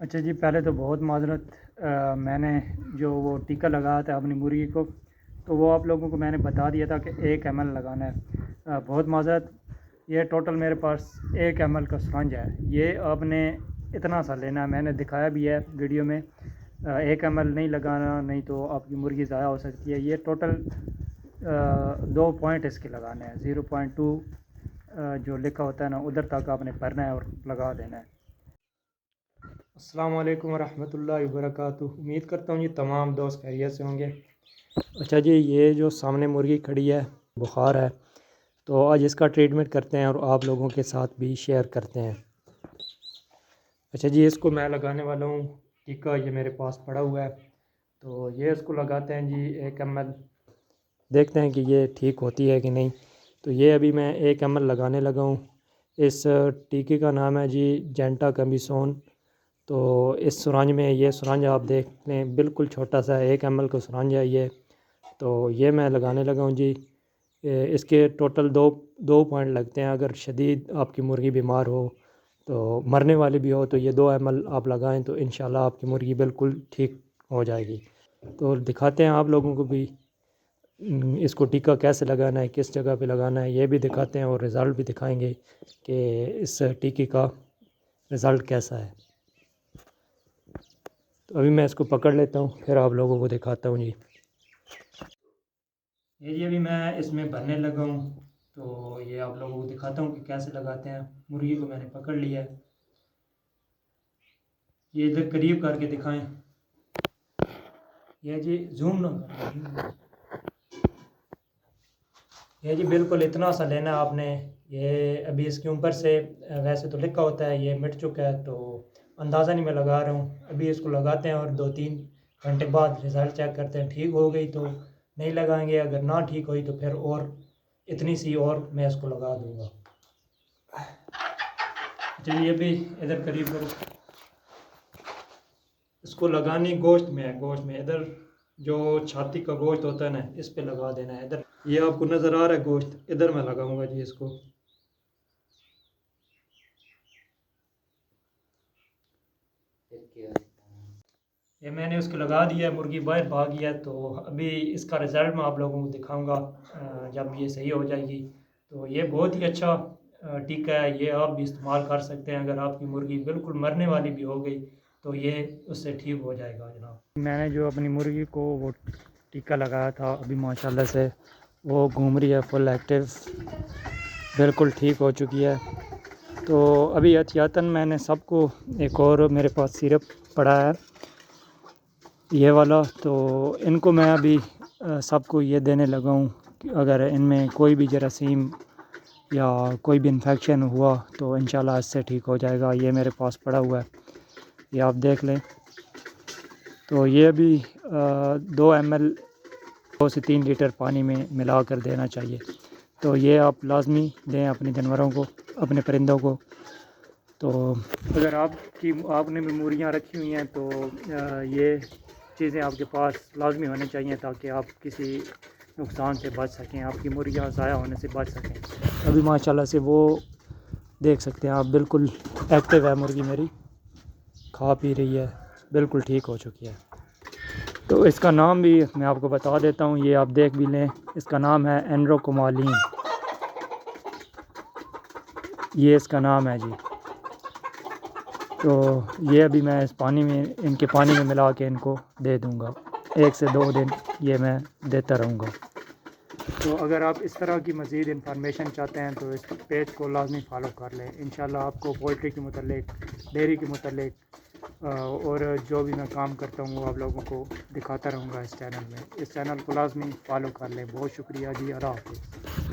अच्छा जी, पहले तो बहुत माज़रत। मैंने जो वो टीका लगाया था अपनी मुर्गी को, तो वो आप लोगों को मैंने बता दिया था कि 1 ml लगाना है। बहुत माज़रत। ये टोटल मेरे पास 1 ml का स्पंज है। ये आपने इतना सा लेना है, मैंने दिखाया भी है वीडियो में। 1 ml नहीं लगाना, नहीं तो आपकी मुर्गी ज़ाया हो सकती है। ये टोटल 2 पॉइंट इसके लगाने हैं। 0.2 जो लिखा होता है ना, उधर तक आपने भरना है और लगा देना है। अस्सलाम वालेकुम वरहमतुल्लाहि वबरकातुहू। उम्मीद करता हूँ ये तमाम दोस्त खैरियत से होंगे। अच्छा जी, ये जो सामने मुर्गी खड़ी है, बुखार है, तो आज इसका ट्रीटमेंट करते हैं और आप लोगों के साथ भी शेयर करते हैं। अच्छा जी, इसको मैं लगाने वाला हूँ टीका। ये मेरे पास पड़ा हुआ है, तो ये इसको लगाते हैं जी 1 ml। देखते हैं कि ये ठीक होती है कि नहीं। तो ये अभी मैं 1 ml लगाने लगा हूँ। इस टीके का नाम है जी जेंटा कमीसोन। तो इस सुरंज में, ये सुरंज आप देख लें, बिल्कुल छोटा सा 1 ml का सुरंज है ये। तो ये मैं लगाने लगा हूँ जी। इसके टोटल दो दो पॉइंट लगते हैं। अगर शदीद आपकी मुर्गी बीमार हो, तो मरने वाली भी हो, तो ये 2 ml आप लगाएं तो इंशाल्लाह आपकी मुर्गी बिल्कुल ठीक हो जाएगी। तो दिखाते हैं आप लोगों को भी इसको टीका कैसे लगाना है, किस जगह पे लगाना है, ये भी दिखाते हैं और रिज़ल्ट भी दिखाएंगे कि इस टीके का रिज़ल्ट कैसा है। तो अभी मैं इसको पकड़ लेता हूँ, फिर आप लोगों को दिखाता हूँ जी। ये जी अभी मैं इसमें भरने लगा हूँ, तो ये आप लोगों को दिखाता हूँ कि कैसे लगाते हैं। मुर्गी को मैंने पकड़ लिया है। ये इधर करीब करके दिखाएं। ये जी जूम ना करें। ये जी बिल्कुल इतना सा लेना है आपने। ये अभी इसके ऊपर से वैसे तो लिखा होता है, ये मिट चुका है, तो अंदाज़ा नहीं मैं लगा रहा हूँ। अभी इसको लगाते हैं और 2-3 घंटे बाद रिज़ल्ट चेक करते हैं। ठीक हो गई तो नहीं लगाएंगे, अगर ना ठीक हुई तो फिर और इतनी सी और मैं इसको लगा दूँगा। चलिए अभी इधर करीब करो। इसको लगानी गोश्त में है, गोश्त में इधर जो छाती का गोश्त होता है ना, इस पे लगा देना है। इधर ये आपको नज़र आ रहा है गोश्त, इधर मैं लगाऊंगा जी इसको। ये मैंने उसको लगा दिया है, मुर्गी बाहर भाग गया। तो अभी इसका रिज़ल्ट मैं आप लोगों को दिखाऊंगा जब ये सही हो जाएगी। तो ये बहुत ही अच्छा टीका है, ये आप भी इस्तेमाल कर सकते हैं। अगर आपकी मुर्गी बिल्कुल मरने वाली भी हो गई, तो ये उससे ठीक हो जाएगा जनाब। मैंने जो अपनी मुर्गी को वो टीका लगाया था, अभी माशाल्लाह से वो घूम रही है, फुल एक्टिव, बिल्कुल ठीक हो चुकी है। तो अभी एहतियातन मैंने सबको, एक और मेरे पास सिरप पड़ा है ये वाला, तो इनको मैं अभी सबको ये देने लगा हूँ कि अगर इनमें कोई भी जरासीम या कोई भी इन्फेक्शन हुआ तो इंशाल्लाह इससे ठीक हो जाएगा। ये मेरे पास पड़ा हुआ है, ये आप देख लें। तो ये अभी 2 ml 2 से 3 लीटर पानी में मिला कर देना चाहिए। तो ये आप लाजमी दें अपने जानवरों को, अपने परिंदों को। तो अगर आपने भी मुर्गियाँ रखी हुई हैं, तो ये चीज़ें आपके पास लाजमी होनी चाहिए ताकि आप किसी नुकसान से बच सकें, आपकी मुर्गियाँ ज़ाया होने से बच सकें। अभी माशाल्लाह से वो देख सकते हैं आप, बिल्कुल एक्टिव है मुर्गी मेरी, खा पी रही है, बिल्कुल ठीक हो चुकी है। तो इसका नाम भी मैं आपको बता देता हूँ, ये आप देख भी लें। इसका नाम है एनरोकोमालिन, ये इसका नाम है जी। तो ये अभी मैं इस पानी में, इनके पानी में मिला के इनको दे दूँगा। 1 से 2 दिन ये मैं देता रहूँगा। तो अगर आप इस तरह की मज़ीद इन्फॉर्मेशन चाहते हैं तो इस पेज को लाजमी फ़ॉलो कर लें। इंशाल्लाह आपको पोल्ट्री के मुतल्लिक, डेयरी के मुतल्लिक और जो भी मैं काम करता हूँ वो आप लोगों को दिखाता रहूँगा इस चैनल में। इस चैनल को लाजमी फ़ॉलो कर लें। बहुत शुक्रिया जी, अल्लाह हाफ़िज़।